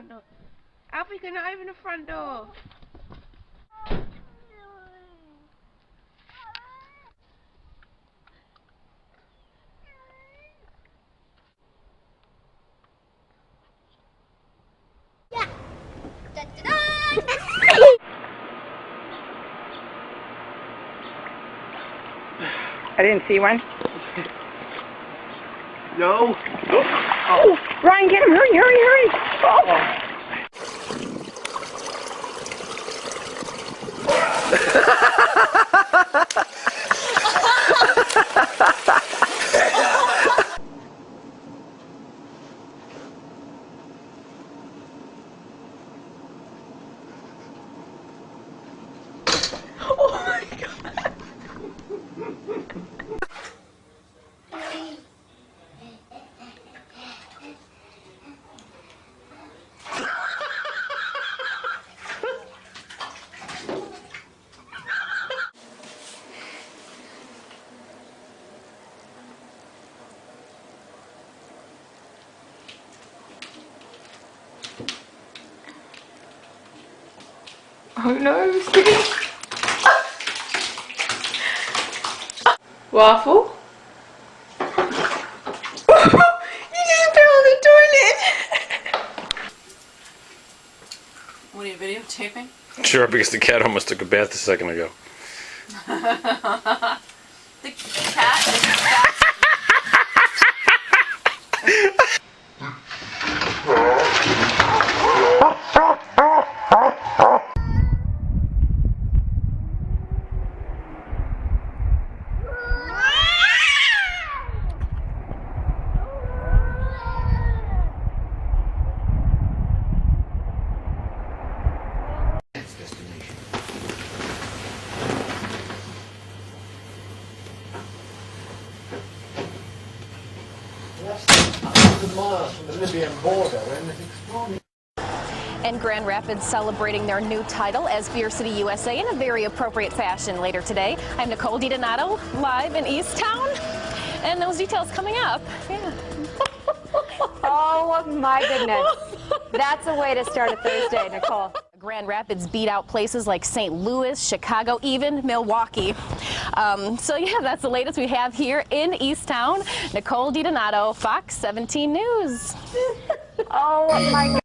front door. Alfie, can I open the front door? Yeah. Da-da-da. I didn't see one. No. Oh, Ryan, get him! Hurry, hurry, hurry! Oh. Oh my God! Oh no, Steve. Waffle? You just fell on the toilet! What are you videotaping? Sure, because the cat almost took a bath a second ago. The cat is back. That's 100 miles from the Libyan border, and it's extraordinary. And Grand Rapids celebrating their new title as Beer City, USA in a very appropriate fashion later today. I'm Nicole DiDonato, live in East Town, and those details coming up. Yeah. Oh my goodness. That's a way to start a Thursday, Nicole. Grand Rapids beat out places like St. Louis, Chicago, even Milwaukee. So yeah, that's the latest we have here in East Town. Nicole DiDonato, Fox 17 News. Oh my goodness.